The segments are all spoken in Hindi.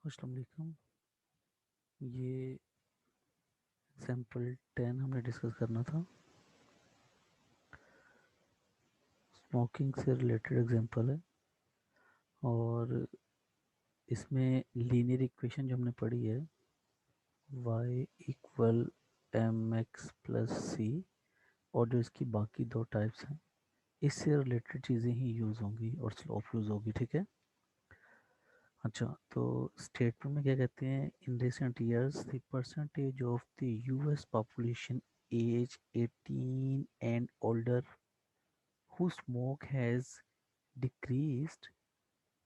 अस्सलाम वालेकुम। ये एग्जाम्पल 10 हमने डिस्कस करना था। स्मोकिंग से रिलेटेड एग्जाम्पल है और इसमें लीनियर इक्वेशन जो हमने पढ़ी है y equal M x plus C, और जो इसकी बाकी दो टाइप्स हैं इससे रिलेटेड चीज़ें ही यूज़ होंगी और स्लोप यूज़ होगी। ठीक है। अच्छा, तो स्टेटमेंट में क्या कहते हैं, in recent years the percentage of the US population as 18 and older who smoke has decreased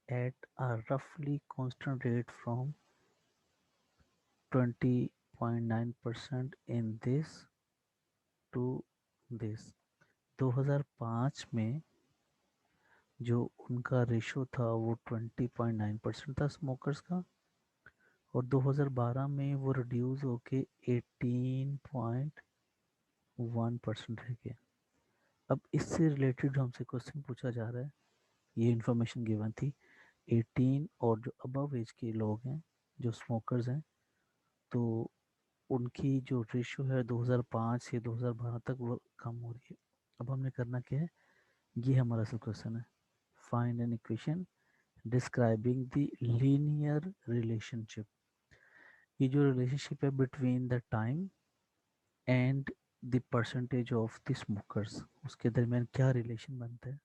at a roughly constant rate from 20.9% in this to this। 2005 में जो उनका रेशो था वो 20.9% था स्मोकर्स का, और 2012 में वो रिड्यूस होके 18.1% रह गया। अब इससे रिलेटेड जो हमसे क्वेश्चन पूछा जा रहा है, ये इन्फॉर्मेशन गिवन थी 18 और जो अबव एज के लोग हैं जो स्मोकर्स हैं, तो उनकी जो रेशियो है 2005 से 2012 तक वो कम हो रही है। अब हमने करना क्या है, ये हमारा असल क्वेश्चन है। Find an equation describing the linear relationship. ये जो रिलेशनशिप है between the time and the percentage of the smokers, उसके दरमियान क्या रिलेशन बनता है,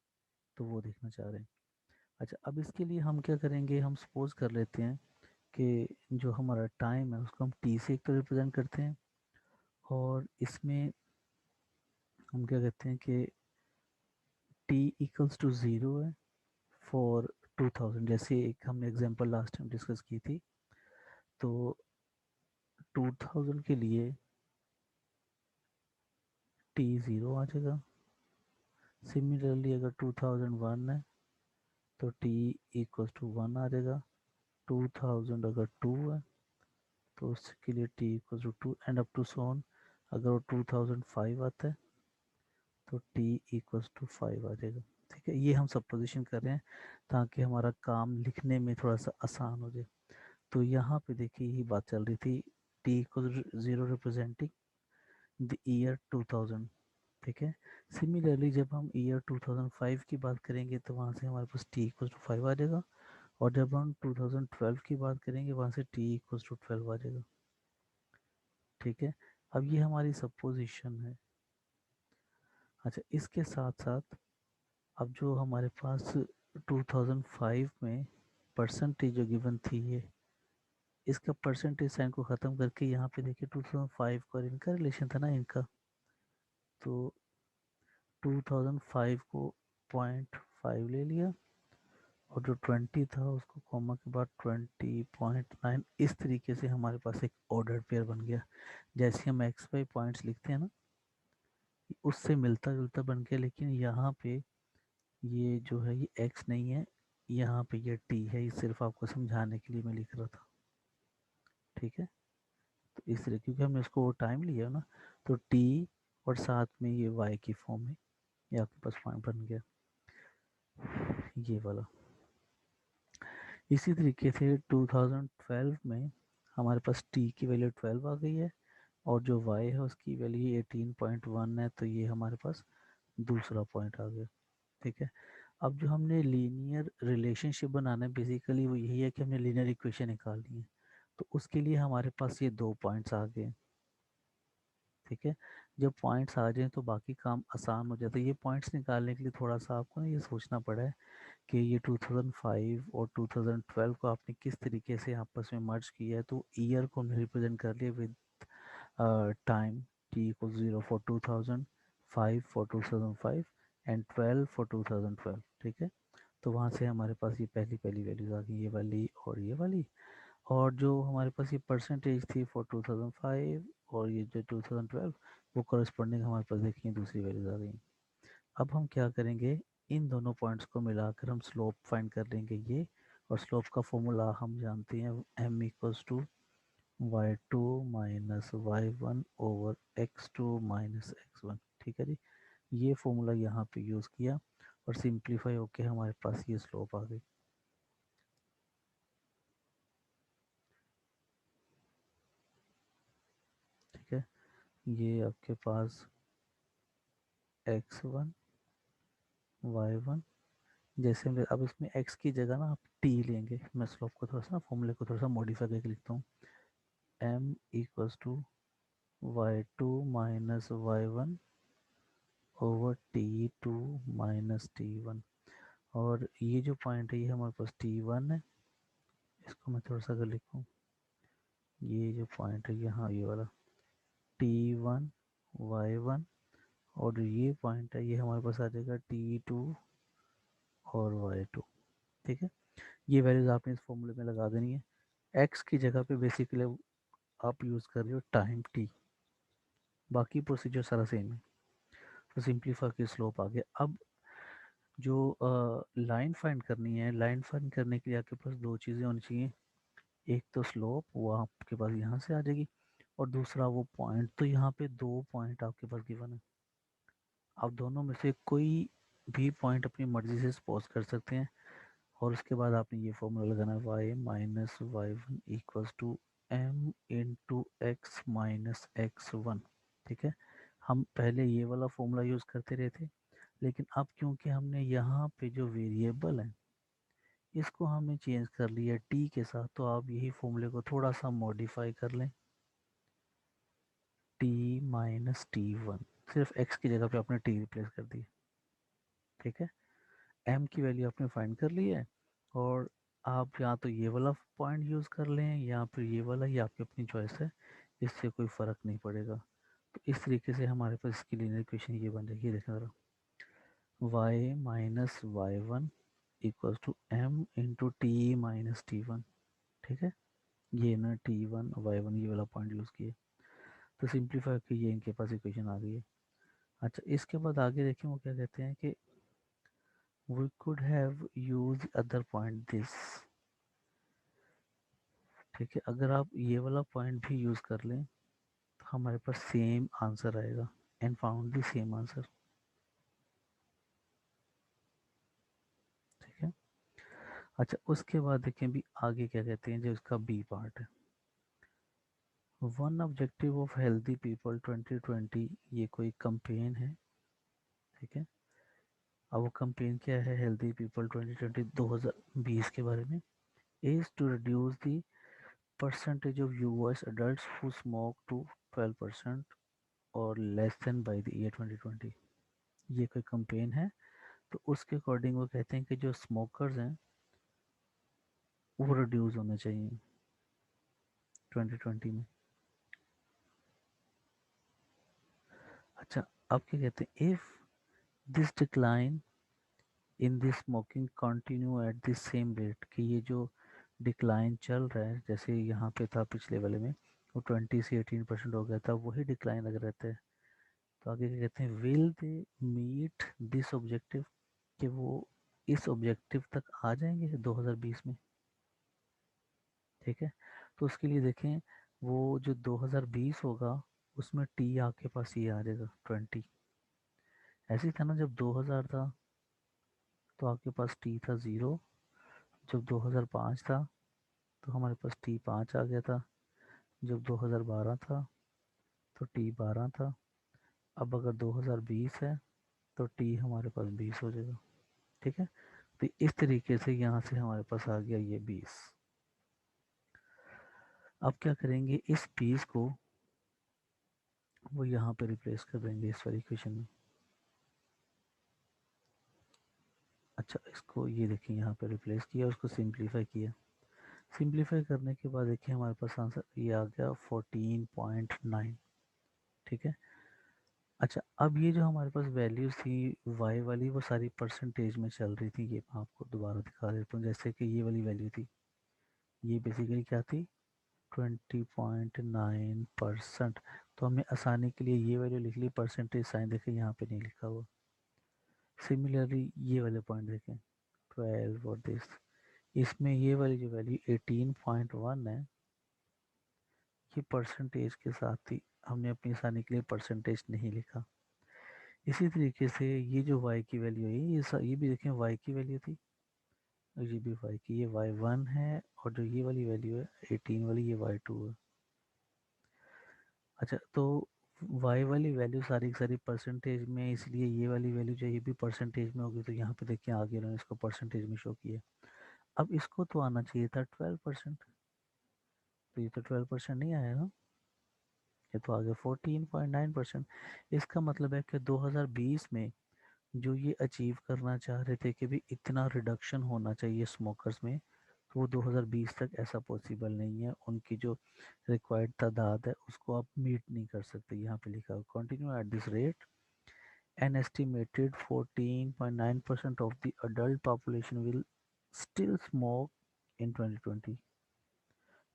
तो वो देखना चाह रहे हैं। अच्छा, अब इसके लिए हम क्या करेंगे, हम सपोज कर लेते हैं कि जो हमारा टाइम है उसको हम टी से एक तो रिप्रेजेंट करते हैं, और इसमें हम क्या कहते हैं कि टी इक्वल्स टू ज़ीरो है फॉर 2000। जैसे एक हमने एग्जांपल लास्ट टाइम डिस्कस की थी, तो 2000 के लिए टी ज़ीरो आ जाएगा। सिमिलरली अगर 2001 है तो टी इक्वल्स टू वन आ जाएगा। 2000 अगर टू है तो उसके लिए T equals to two and up to soon. अगर वो 2005 आता है तो t इक्वल्स टू 5 आ जाएगा। ठीक है, ये हम सपोजिशन कर रहे हैं ताकि हमारा काम लिखने में थोड़ा सा आसान हो जाए। तो यहाँ पे देखिए यही बात चल रही थी, t equal zero representing the year 2000। ठीक है, सिमिलरली जब हम ईयर 2005 की बात करेंगे तो वहाँ से हमारे पास t इक्वल्स टू 5 आ जाएगा, और जब हम 2012 की बात करेंगे वहाँ से t इक्वल्स टू 12 आ जाएगा। ठीक है, अब ये हमारी सपोजिशन है। अच्छा, इसके साथ साथ अब जो हमारे पास 2005 में परसेंटेज जो गिवन थी, ये इसका परसेंटेज साइन को ख़त्म करके यहाँ पे देखिए 2005 का और इनका रिलेशन था ना इनका, तो 2005 को 0.5 ले लिया, और जो 20 था उसको कॉमा के बाद 20.9। इस तरीके से हमारे पास एक ऑर्डर पेयर बन गया। जैसे हम एक्स वाई पॉइंट्स लिखते हैं ना, उससे मिलता जुलता बन गया, लेकिन यहाँ पे ये जो है ये एक्स नहीं है, यहाँ पे ये टी है। ये सिर्फ आपको समझाने के लिए मैं लिख रहा था। ठीक है, तो इस तरह क्योंकि हमने इसको वो टाइम लिया ना, तो टी और साथ में ये वाई की फॉर्म में ये आपके पास पॉइंट बन गया ये वाला। इसी तरीके से 2012 में हमारे पास टी की वैल्यू 12 आ गई है, और जो वाई है उसकी वैल्यू 18.1 है, तो ये हमारे पास दूसरा पॉइंट आ गया। ठीक है, अब जो हमने लीनियर रिलेशनशिप बनाना है बेसिकली वो यही है कि हमने लीनियर इक्वेशन निकालनी है, तो उसके लिए हमारे पास ये दो पॉइंट्स आ गए। ठीक है, जब पॉइंट्स आ जाएं तो बाकी काम आसान हो जाता है। ये पॉइंट्स निकालने के लिए थोड़ा सा आपको ना ये सोचना पड़ा है कि ये 2005 और 2012 को आपने किस तरीके से आपस में मर्ज किया है। तो ईयर को हमने रिप्रेजेंट कर लिया with time, T equal 0 for 2000, 5 for 2005 and 12 for 2012। ठीक है, तो वहाँ से हमारे पास ये पहली पहली वैल्यूज आ गई, ये वाली और ये वाली। और जो हमारे पास ये परसेंटेज थी फॉर 2005 और ये जो 2012, वो करस्पॉन्डिंग हमारे पास देखिए दूसरी वैल्यूज आ गई। अब हम क्या करेंगे, इन दोनों पॉइंट्स को मिलाकर हम स्लोप फाइंड कर लेंगे ये, और स्लोप का फॉर्मूला हम जानते हैं m equals to y2 minus y1 over x2 minus x1। ठीक है जी, ये फॉर्मूला यहाँ पे यूज़ किया और सिंप्लीफाई होके हमारे पास ये स्लोप आ गई। ये आपके पास x1 y1, जैसे मैं अब इसमें x की जगह ना आप t लेंगे, मैं स्लोप को थोड़ा सा ना फॉर्मूले को थोड़ा सा मॉडिफाई करके लिखता हूँ, m equals to y2 minus y1 over t2 minus t1। और ये जो पॉइंट है ये हमारे पास t1 है, इसको मैं थोड़ा सा अगर लिखूँ, ये जो पॉइंट है यहाँ ये वाला t1 y1, और ये पॉइंट है ये हमारे पास आ जाएगा t2 और y2। ठीक है, ये वैल्यूज आपने इस फॉर्मूले में लगा देनी है। x की जगह पे बेसिकली आप यूज़ कर रहे हो टाइम t, बाकी प्रोसीजर सारा सेम है। तो सिंप्लीफाई की स्लोप आ गया। अब जो लाइन फाइंड करनी है, लाइन फाइंड करने के लिए आपके पास दो चीज़ें होनी चाहिए, एक तो स्लोप वो आपके पास यहाँ से आ जाएगी, और दूसरा वो पॉइंट। तो यहाँ पे दो पॉइंट आपके पास गिवन है, आप दोनों में से कोई भी पॉइंट अपनी मर्जी से सपोज कर सकते हैं, और उसके बाद आपने ये फॉर्मूला लगाना है y minus y one equals to m into x minus x one. ठीक है, हम पहले ये वाला फॉर्मूला यूज़ करते रहे थे, लेकिन अब क्योंकि हमने यहाँ पे जो वेरिएबल है इसको हमने चेंज कर लिया t के साथ, तो आप यही फॉर्मूले को थोड़ा सा मॉडिफाई कर लें, t माइनस टी वन, सिर्फ x की जगह पे आपने t रिप्लेस कर दी। ठीक है, m की वैल्यू आपने फाइंड कर ली है, और आप या तो ये वाला पॉइंट यूज़ कर लें या फिर ये वाला, ये आपकी अपनी चॉइस है, इससे कोई फ़र्क नहीं पड़ेगा। तो इस तरीके से हमारे पास इसकी लीनियर इक्वेशन ये बन जाएगी, देखें ज़रा, y minus y one equals to m into t minus t one. ठीक है, ये ना टी वन वाई वन ये वाला पॉइंट यूज़ किए, तो सिंप्लीफाई की ये इनके पास इक्वेशन आ गई है। अच्छा, इसके बाद आगे देखें वो क्या कहते हैं कि we could have used other point this। ठीक है, अगर आप ये वाला पॉइंट भी यूज़ कर लें तो हमारे पास सेम आंसर आएगा, and found the same answer. ठीक है, अच्छा उसके बाद देखें भी आगे क्या कहते हैं, जो इसका बी पार्ट है, one objective of healthy people 2020, ये कोई कंपेन है। ठीक है, अब वो कंपेन क्या है, हेल्दी पीपल 2020 2020 के बारे में, is to reduce the percentage of US adults who smoke to 12% और less than by the year 2020। ये कोई कंपेन है, तो उसके अकॉर्डिंग वो कहते हैं कि जो स्मोकर्स हैं वो रिड्यूस होने चाहिए 2020 में। अच्छा, अब क्या कहते हैं, if this decline in this smoking continue at this same rate, कि ये जो डिक्लाइन चल रहा है, जैसे यहाँ पे था पिछले वाले में वो 20 से 18% हो गया था, वही डिक्लाइन अगर रहता है, तो आगे क्या कहते हैं, will they meet this objective, कि वो इस ऑब्जेक्टिव तक आ जाएंगे 2020 में। ठीक है, तो उसके लिए देखें, वो जो 2020 होगा उसमें टी आपके पास ये आ जाएगा 20। ऐसे ही था ना, जब 2000 था तो आपके पास टी था 0, जब 2005 था तो हमारे पास टी 5 आ गया था, जब 2012 था तो टी 12 था, अब अगर 2020 है तो टी हमारे पास 20 हो जाएगा। ठीक है, तो इस तरीके से यहाँ से हमारे पास आ गया ये 20। अब क्या करेंगे, इस 20 को वो यहाँ पे रिप्लेस कर देंगे इस वाली इक्वेशन में। अच्छा, इसको ये देखिए यहाँ पे रिप्लेस किया, उसको सिंप्लीफाई किया, सिंप्लीफाई करने के बाद देखिए हमारे पास आंसर ये आ गया 14.9। ठीक है, अच्छा अब ये जो हमारे पास वैल्यूज़ थी वाई वाली, वो सारी परसेंटेज में चल रही थी, ये मैं आपको दोबारा दिखा देता हूँ। जैसे कि ये वाली वैल्यू थी, ये बेसिकली क्या थी, 20.9%, तो हमने आसानी के लिए ये वैल्यू लिख ली, परसेंटेज साइन देखें यहाँ पे नहीं लिखा हुआ। सिमिलरली ये वाले पॉइंट देखें 12 और दिस, इसमें ये वाली जो वैल्यू 18.1 है ये परसेंटेज के साथ थी, हमने अपनी आसानी के लिए परसेंटेज नहीं लिखा। इसी तरीके से ये जो y की वैल्यू है ये भी देखें y की वैल्यू थी, और ये भी y की, ये y1 है, और जो ये वाली वैल्यू है 18 वाली ये y2 है। अच्छा, तो वाई वाली वैल्यू सारी की सारी परसेंटेज में, इसलिए ये वाली वैल्यू जो ये भी परसेंटेज में होगी, तो यहाँ पे देखिए आगे उन्होंने इसको परसेंटेज में शो किया। अब इसको तो आना चाहिए था 12%, तो ये तो 12% नहीं आया ना, ये तो आगे 14.9%। इसका मतलब है कि 2020 में जो ये अचीव करना चाह रहे थे कि भी इतना रिडक्शन होना चाहिए स्मोकर्स में, तो वो 2020 तक ऐसा पॉसिबल नहीं है। उनकी जो रिक्वायर्ड तादाद है उसको आप मीट नहीं कर सकते। यहाँ पे लिखा continue at this rate an estimated 14.9% of the adult population will still smoke in 2020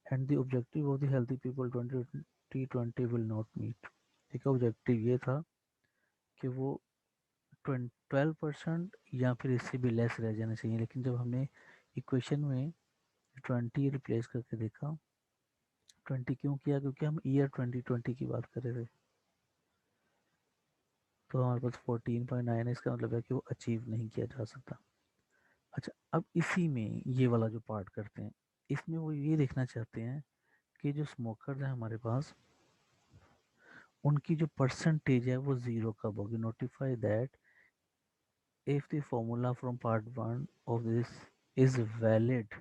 and the objective of the healthy people 2020 will not meet। एक ऑब्जेक्टिव ये था कि वो 12% या फिर इससे भी लेस रह जाना चाहिए, लेकिन जब हमने इक्वेशन में 20 रिप्लेस करके देखा, 20 क्यों किया, क्योंकि हम ईयर 2020 की बात कर रहे थे, तो हमारे पास 14.9 है, इसका मतलब है कि वो अचीव नहीं किया जा सकता। अच्छा, अब इसी में ये वाला जो पार्ट करते हैं, इसमें वो ये देखना चाहते हैं कि जो स्मोकर्स हैं हमारे पास, उनकी जो परसेंटेज है वो ज़ीरो कब होगी। Notify that if the formula from part one of this is valid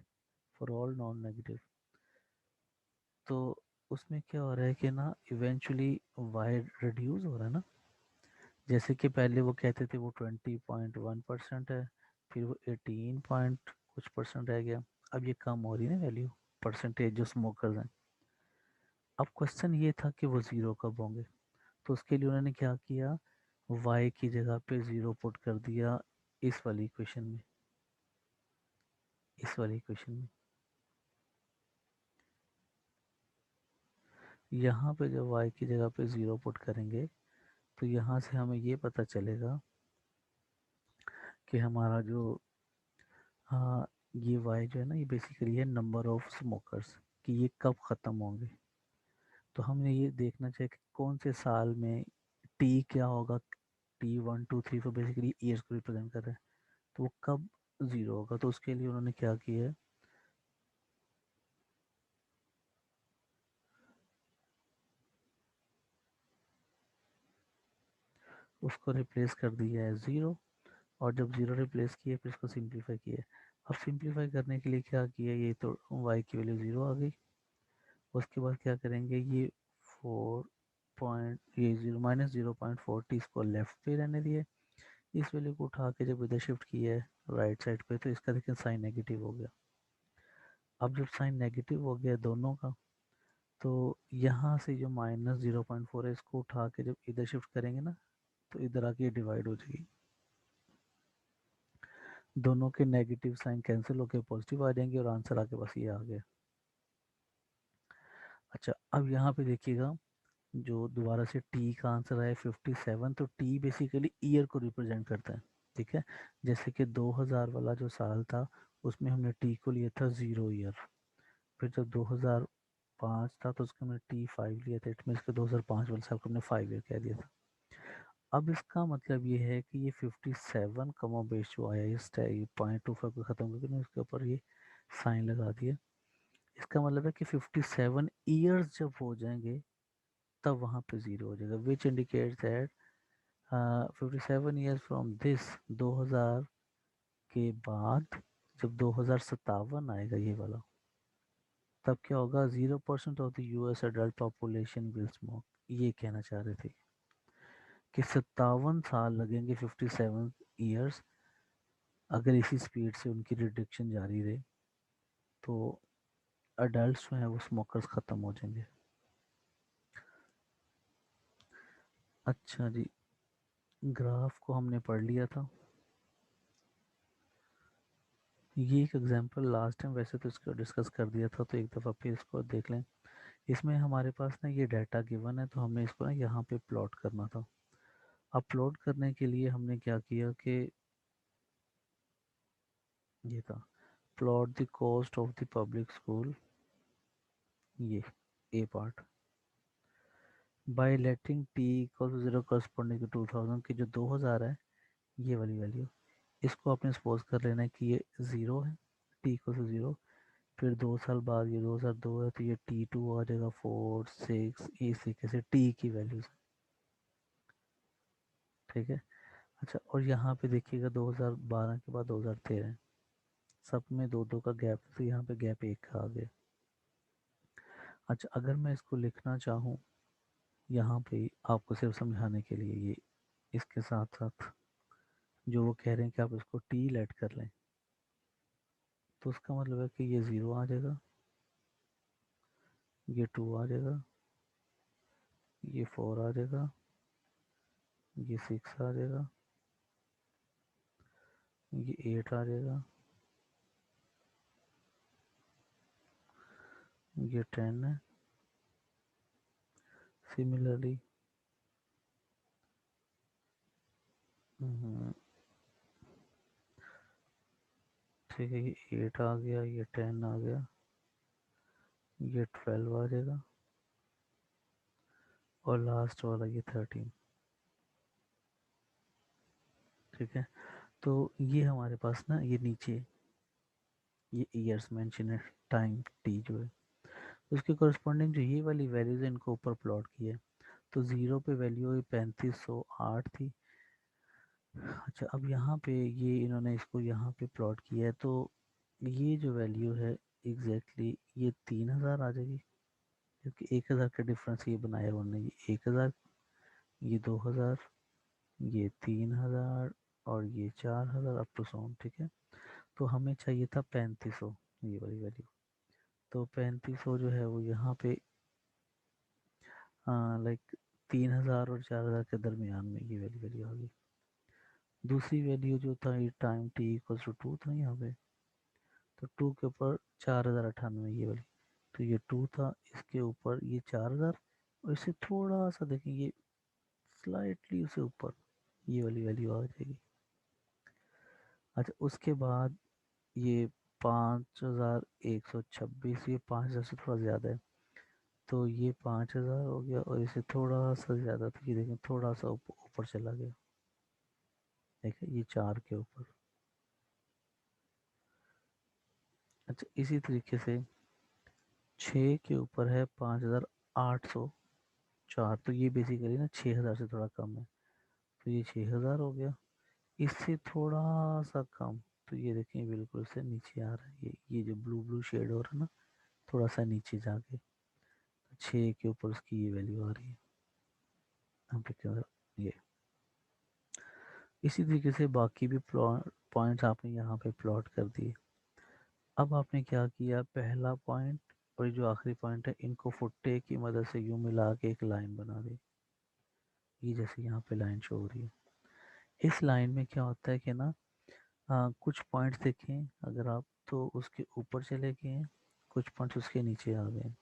for all non negative. तो उसमें क्या हो रहा है कि ना इवेंचुअली वाई रिड्यूस हो रहा है ना, जैसे कि पहले वो कहते थे वो 20.1% है, फिर वो 18 पॉइंट कुछ परसेंट रह गया, अब ये कम हो रही है ना वैल्यू, परसेंटेज जो स्मोकर्स हैं। अब क्वेश्चन ये था कि वो ज़ीरो कब होंगे, तो उसके लिए उन्होंने क्या किया, वाई की जगह पे ज़ीरो पुट कर दिया इस वाली इक्वेशन में, इस वाली इक्वेशन में। यहाँ पे जब वाई की जगह पे ज़ीरो पुट करेंगे तो यहाँ से हमें ये पता चलेगा कि हमारा जो हाँ, ये वाई जो है ना, ये बेसिकली है नंबर ऑफ स्मोकर्स, कि ये कब ख़त्म होंगे। तो हमने ये देखना चाहिए कि कौन से साल में टी क्या होगा, टी 1 2 3 तो बेसिकली ईयर्स को रिप्रेजेंट कर रहा है, तो वो कब ज़ीरो होगा। तो उसके लिए उन्होंने क्या किया है, उसको रिप्लेस कर दिया है ज़ीरो, और जब ज़ीरो रिप्लेस किया फिर इसको सिंप्लीफाई किया। अब सिंप्लीफाई करने के लिए क्या किया, ये तो वाई की वैल्यू ज़ीरो आ गई। उसके बाद क्या करेंगे, ये 4 ये ज़ीरो माइनस 0.40 इसको लेफ्ट पे रहने दिए, इस वैल्यू को उठा के जब इधर शिफ्ट किया है राइट साइड पे, तो इसका देखिए साइन नेगेटिव हो गया। अब जब साइन नेगेटिव हो गया दोनों का, तो यहाँ से जो -0.4 है इसको उठा के जब इधर शिफ्ट करेंगे ना, तो इधर आके डिवाइड हो जाएगी, दोनों के नेगेटिव साइन कैंसिल होकर पॉजिटिव आ जाएंगे और आंसर आके बस ये आ गया। अच्छा, अब यहाँ पे देखिएगा, जो दोबारा से टी का आंसर है 57, तो टी बेसिकली ईयर को रिप्रेजेंट करता है। ठीक है, जैसे कि 2000 वाला जो साल था उसमें हमने टी को लिया था 0 ईयर, फिर जब 2005 था तो उसके हमने T5 लिया था, इट मीन के 2005 वाले साल को हमने 5 ईयर कह दिया था। अब इसका मतलब ये है कि ये 57 कमा बेस जो आया इस 0.25 को ख़त्म करके उसके ऊपर ये साइन लगा दिया। इसका मतलब है कि 57 ईयर्स जब हो जाएंगे तब वहाँ पे ज़ीरो हो जाएगा, which indicates that 57 years from this 2000 के बाद जब 2057 आएगा ये वाला, तब क्या होगा, 0% of the US adult population will smoke. ये कहना चाह रहे थे कि 57 साल लगेंगे, 57 ईयर्स, अगर इसी स्पीड से उनकी रिडक्शन जारी रहे तो अडल्ट जो हैं वो स्मोकर्स ख़त्म हो जाएंगे। अच्छा जी, ग्राफ को हमने पढ़ लिया था, ये एक एग्जांपल लास्ट टाइम वैसे तो इसको डिस्कस कर दिया था, तो एक दफ़ा फिर इसको देख लें। इसमें हमारे पास ना ये डाटा गिवन है, तो हमने इसको ना यहाँ पे प्लॉट करना था। अब प्लॉट करने के लिए हमने क्या किया कि ये था plot the cost of the public school, ये a part, by letting T equal to 0 corresponding to 2000 की जो 2000 है ये वाली वैल्यू, इसको आपने सपोज कर लेना है कि ये ज़ीरो है, टी इक्वल टू ज़ीरो, फिर 2 साल बाद ये 2002 है तो ये T2 आ जाएगा 4 6, इस तरीके से टी की वैल्यूज। ठीक है। अच्छा, और यहाँ पे देखिएगा 2012 के बाद 2013 सब में 2-2 का गैप, तो यहाँ पे गैप 1 का आ गया। अच्छा, अगर मैं इसको लिखना चाहूँ यहाँ पे आपको सिर्फ समझाने के लिए, ये इसके साथ साथ जो वो कह रहे हैं कि आप इसको टी लेट कर लें, तो उसका मतलब है कि ये 0 आ जाएगा, ये 2 आ जाएगा, ये 4 आ जाएगा, ये 6 आ जाएगा, ये 8 आ जाएगा, ये 10 है। सिमिलरली ठीक है, ये 8 आ गया, ये 10 आ गया, ये 12 आ जाएगा, और लास्ट वाला ये 13। ठीक है, तो ये हमारे पास ना, ये नीचे ये ईयर्स मेंशन है, टाइम टी जो है उसके करस्पॉन्डिंग जो ये वाली वैल्यूज है इनको ऊपर प्लॉट किया है। तो 0 पे वैल्यू 3508 थी। अच्छा, अब यहाँ पे ये इन्होंने इसको यहाँ पे प्लॉट किया है, तो ये जो वैल्यू है एग्जैक्टली ये 3000 आ जाएगी, क्योंकि 1000 का डिफरेंस ये बनाया उन्होंने, ये 1000, ये 2000, ये 3000, और ये 4000 अप टू सो। ठीक है, तो हमें चाहिए था 3500, ये वाली वैल्यू। तो 3500 जो है वो यहाँ पे लाइक 3000 और 4000 के दरमियान में ये वाली वैल्यू आ गई। दूसरी वैल्यू जो था ये टाइम टी इक्वल्स टू 2 था यहाँ पे, तो 2 के ऊपर 4098 ये वाली, तो ये 2 था, इसके ऊपर ये 4000, और इससे थोड़ा सा देखें ये स्लाइटली उससे ऊपर ये वाली वैल्यू आ जाएगी। अच्छा, उसके बाद ये 5126, ये 5000 से थोड़ा ज़्यादा है, तो ये 5000 हो गया, और इसे थोड़ा सा ज़्यादा, तो ये देखें थोड़ा सा ऊपर चला गया, देखें ये 4 के ऊपर। अच्छा, इसी तरीके से 6 के ऊपर है 5804, तो ये बेसिकली ना 6000 से थोड़ा कम है, तो ये 6000 हो गया। इससे थोड़ा सा कम, तो ये देखें बिल्कुल से नीचे आ रहा है, ये जो ब्लू ब्लू शेड हो रहा है ना, थोड़ा सा नीचे जाके, तो 6 के ऊपर उसकी ये वैल्यू आ रही है यहाँ पे क्या, ये। इसी तरीके से बाकी भी पॉइंट्स आपने यहाँ पे प्लॉट कर दिए। अब आपने क्या किया, पहला पॉइंट और जो आखिरी पॉइंट है इनको फुट्टे की मदद से यूं मिला के एक लाइन बना दी, ये जैसे यहाँ पे लाइन शो हो रही है। इस लाइन में क्या होता है कि ना, कुछ पॉइंट्स देखें अगर आप, तो उसके ऊपर चले गए हैं, कुछ पॉइंट्स उसके नीचे आ गए।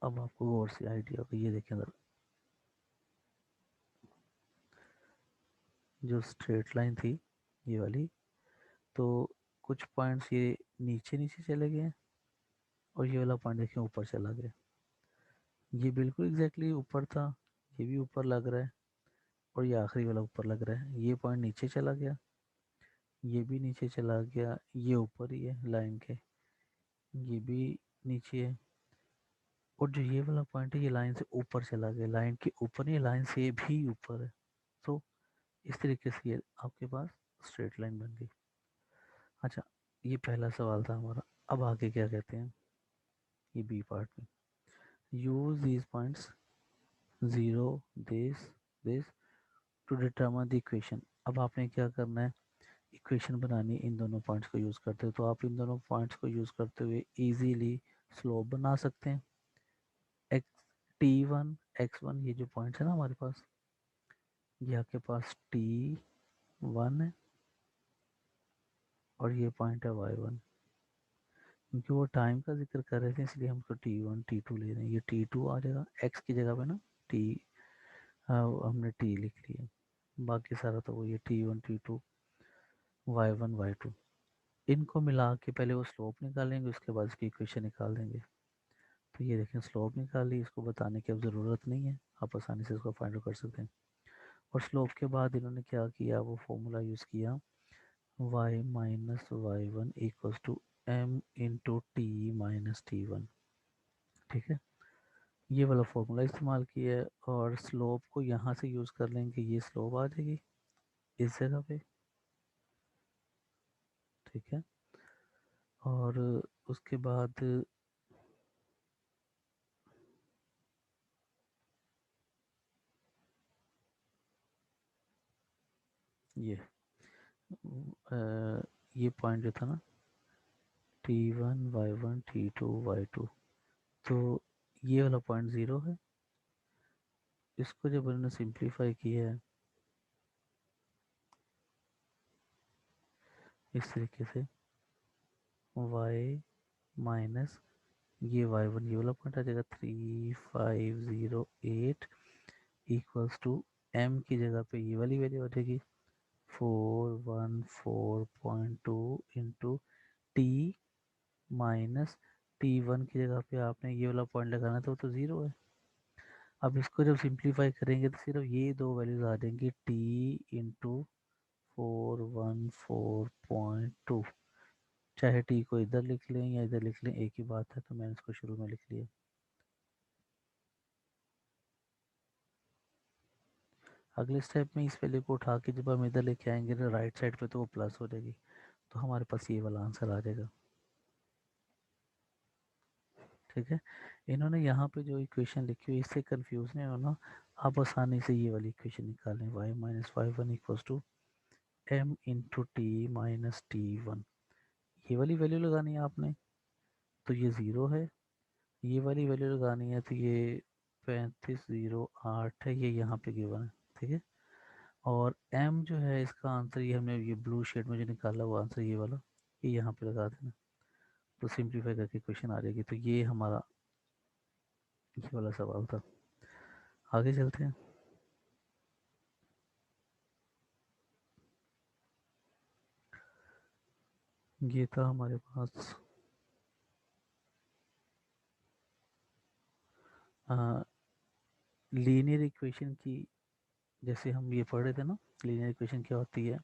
अब आपको गौर से आइडिया होगा, ये देखें अगर जो स्ट्रेट लाइन थी ये वाली, तो कुछ पॉइंट्स ये नीचे नीचे चले गए, और ये वाला पॉइंट देखें ऊपर चला गया। ये बिल्कुल एग्जैक्टली ऊपर था, ये भी ऊपर लग रहा है, और ये आखिरी वाला ऊपर लग रहा है। ये पॉइंट नीचे चला गया, ये भी नीचे चला गया, ये ऊपर ही है लाइन के, ये भी नीचे है, और जो ये वाला पॉइंट है ये लाइन से ऊपर चला गया, लाइन के ऊपर नहीं, लाइन से भी ऊपर है। तो इस तरीके से ये आपके पास स्ट्रेट लाइन बन गई। अच्छा, ये पहला सवाल था हमारा। अब आगे क्या कहते हैं, ये बी पार्ट में, use these points 0 this to determine the equation. अब आपने क्या करना है, इक्वेशन बनानी इन दोनों पॉइंट्स को यूज़ करते हो, तो आप इन दोनों पॉइंट्स को यूज़ करते हुए इजीली स्लोप बना सकते हैं। एक्स T1 x1, ये जो पॉइंट्स है ना हमारे पास, ये आपके पास T1 है, और ये पॉइंट है Y1। क्योंकि वो टाइम का जिक्र कर रहे थे इसलिए हम उसको T1 T2 ले रहे हैं, ये T2 आ जाएगा, x की जगह पे ना T, हमने T लिख लिया, बाकी सारा तो वो ये T1 T2 Y1 Y2, इनको मिला के पहले वो स्लोप निकालेंगे, उसके बाद इसकी इक्वेशन निकाल देंगे। तो ये देखें स्लोप निकाली, इसको बताने की अब ज़रूरत नहीं है, आप आसानी से इसको फाइंड आउट कर सकते हैं। और स्लोप के बाद इन्होंने क्या किया, वो फॉर्मूला यूज़ किया, y minus y one equals to m into t minus T1। ठीक है, ये वाला फॉर्मूला इस्तेमाल किया है और स्लोप को यहाँ से यूज़ कर लेंगे, ये स्लोप आ जाएगी इस जगह पे, ठीक है। और उसके बाद ये ये पॉइंट जो था ना T1 Y1 T2 Y2, तो ये वाला पॉइंट ज़ीरो है। इसको जब उन्होंने सिंप्लीफाई किया है इस तरीके से, y माइनस ये y1 ये वाला पॉइंट आ जाएगा 3508 इक्वल्स टू m की जगह पे ये वाली वैल्यू हो जाएगी 414.2 इंटू टी माइनस T1 की जगह पे आपने ये वाला पॉइंट लगाना था, वो तो ज़ीरो है। अब इसको जब सिंप्लीफाई करेंगे तो सिर्फ ये दो वैल्यूज आ जाएंगी t इंटू 414.2, चाहे टी को इधर लिख लें या इधर लिख लें, एक ही बात है, तो मैंने इसको शुरू में लिख लिया। अगले स्टेप में इस वैल्यू को उठा के जब हम इधर लेके आएंगे ना राइट साइड पे, तो वो प्लस हो जाएगी, तो हमारे पास ये वाला आंसर आ जाएगा, ठीक है। इन्होंने यहाँ पे जो इक्वेशन लिखी हुई इससे कंफ्यूज नहीं होना, आप आसानी से ये वाली इक्वेशन निकालें, y minus y one equals to m into t minus T1, ये वाली वैल्यू लगानी है आपने, तो ये ज़ीरो है। ये वाली वैल्यू लगानी है तो ये 3508 है, ये यहाँ पे गिवन है, ठीक है। और m जो है इसका आंसर, ये हमने ये ब्लू शेड में जो निकाला हुआ आंसर ये वाला, ये यहाँ पे लगा देना, तो सिंप्लीफाई करके क्वेश्चन आ जाएगी। तो ये हमारा ये वाला सवाल था। आगे चलते हैं। ये था हमारे पास लीनियर इक्वेशन की, जैसे हम ये पढ़ रहे थे ना, लीनियर इक्वेशन क्या होती है,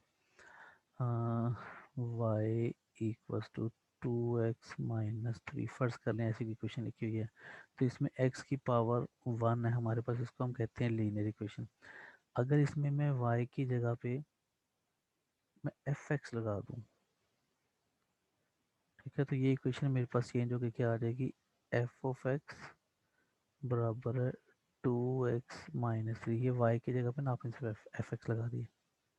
y equals to 2x minus 3, फर्ज कर लें ऐसी इक्वेशन लिखी हुई है, तो इसमें x की पावर 1 है हमारे पास, इसको हम कहते हैं लीनियर इक्वेशन। अगर इसमें मैं y की जगह पे मैं fx लगा दूं, ठीक है, तो ये इक्वेशन मेरे पास चेंज होकर क्या आ जाएगी, f ऑफ x बराबर है 2x-3, ये y की जगह पे ना आपने सिर्फ fx लगा दिया,